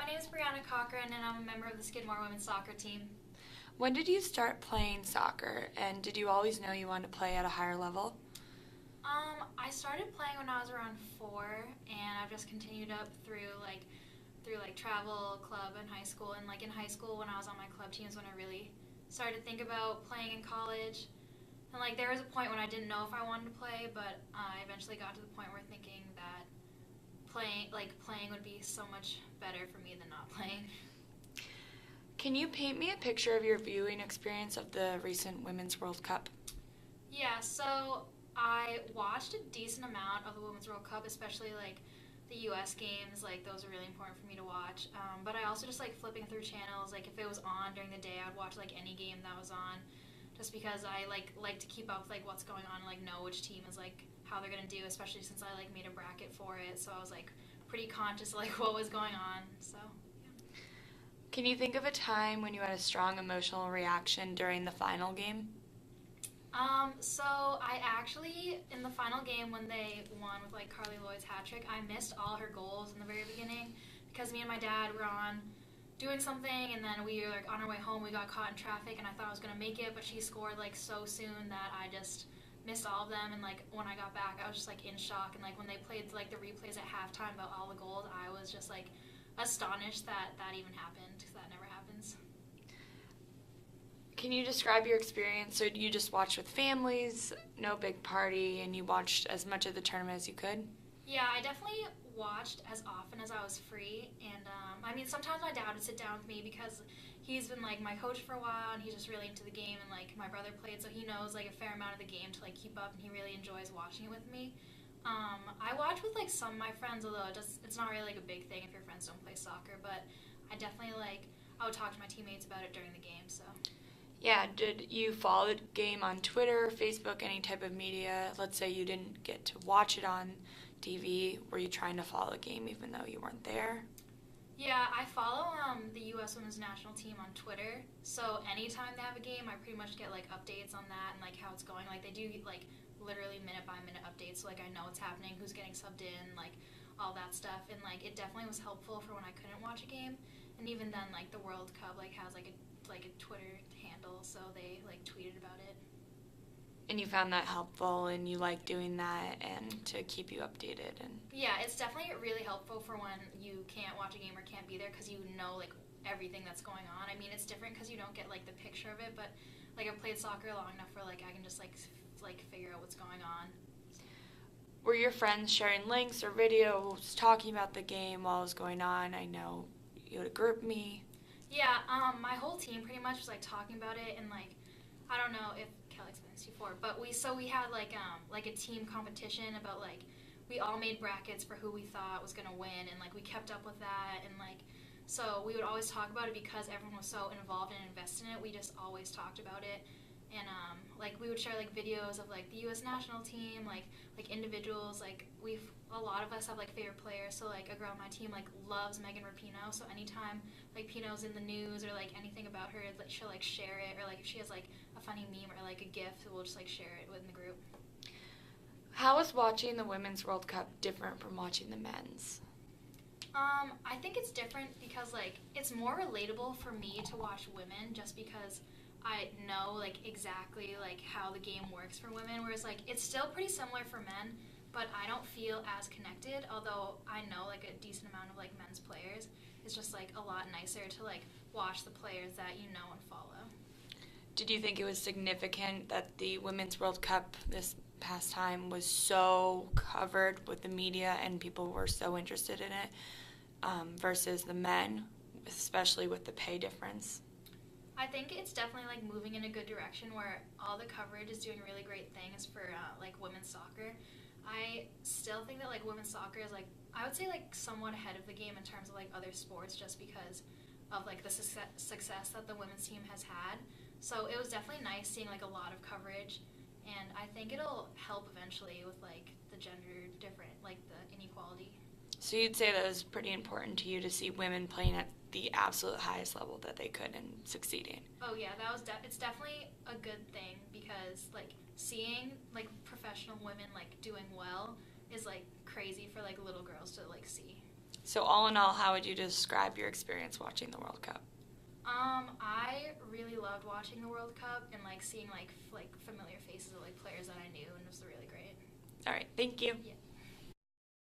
name is Brianna Cochran, and I'm a member of the Skidmore women's soccer team. When did you start playing soccer, and did you always know you wanted to play at a higher level? I started playing when I was around 4, and I've just continued up through travel, club, and high school. And in high school, when I was on my club teams, when I really started to think about playing in college. And there was a point when I didn't know if I wanted to play, but I eventually got to the point where thinking that playing would be so much better for me than not playing. Can you paint me a picture of your viewing experience of the recent Women's World Cup? Yeah, so I watched a decent amount of the Women's World Cup, especially the U.S. games. Those are really important for me to watch. But I also just flipping through channels. If it was on during the day, I'd watch any game that was on, just because I like to keep up with what's going on, and know which team is how they're gonna do, especially since I made a bracket for it. So I was pretty conscious of what was going on. So. Can you think of a time when you had a strong emotional reaction during the final game? So I actually, in the final game when they won with Carly Lloyd's hat trick, I missed all her goals in the very beginning because me and my dad were on doing something, and then we were on our way home, we got caught in traffic, and I thought I was going to make it, but she scored so soon that I just missed all of them. And when I got back, I was just in shock. And when they played the replays at halftime about all the goals, I was just astonished that that even happened, because that never happens. Can you describe your experience? So you just watched with families, no big party, and you watched as much of the tournament as you could? Yeah, I definitely watched as often as I was free. And sometimes my dad would sit down with me because he's been my coach for a while, and he's just really into the game. And my brother played, so he knows a fair amount of the game to keep up, and he really enjoys watching it with me. I watch with some of my friends, although it's not really a big thing if your friends don't play soccer. But I definitely I would talk to my teammates about it during the game. So. Yeah, did you follow the game on Twitter, Facebook, any type of media? Let's say you didn't get to watch it on TV. Were you trying to follow the game even though you weren't there? Yeah, I follow the U.S. Women's National Team on Twitter. So anytime they have a game, I pretty much get updates on that and how it's going. They do literally minute by minute updates, so I know what's happening, who's getting subbed in, all that stuff. And it definitely was helpful for when I couldn't watch a game. And even then, the World Cup has a Twitter handle, so they tweeted about it. And you found that helpful, and you like doing that, and to keep you updated. And yeah, it's definitely really helpful for when you can't watch a game or can't be there, because you know everything that's going on. It's different because you don't get the picture of it, but I've played soccer long enough where I can just figure out what's going on. Were your friends sharing links or videos talking about the game while it was going on? I know you had a group me. Yeah, my whole team pretty much was talking about it, and I don't know if Kelly explained this before, but we had a team competition about we all made brackets for who we thought was gonna win, and we kept up with that, and so we would always talk about it because everyone was so involved and invested in it. We just always talked about it, and we would share videos of the U.S. national team, individuals. A lot of us have favorite players. So a girl on my team loves Megan Rapinoe. So anytime Pino's in the news or anything about her, she'll share it, or if she has a funny meme or a GIF, we'll just share it within the group. How is watching the Women's World Cup different from watching the men's? I think it's different because it's more relatable for me to watch women, just because I know exactly how the game works for women, whereas it's still pretty similar for men, but I don't feel as connected, although I know a decent amount of men's players. It's just a lot nicer to watch the players that you know and follow. Did you think it was significant that the Women's World Cup this past time was so covered with the media and people were so interested in it versus the men, especially with the pay difference? I think it's definitely moving in a good direction where all the coverage is doing really great things for women's soccer. I still think that women's soccer is I would say somewhat ahead of the game in terms of other sports, just because of the success that the women's team has had. So it was definitely nice seeing a lot of coverage, and I think it'll help eventually with the gender different the inequality. So you'd say that it was pretty important to you to see women playing at the absolute highest level that they could and succeeding? Oh yeah, that was it's definitely a good thing, because seeing professional women doing well is crazy for little girls to see. So all in all, how would you describe your experience watching the World Cup? I really loved watching the World Cup and like seeing like familiar faces of like players that I knew, and it was really great. All right, thank you. Yeah.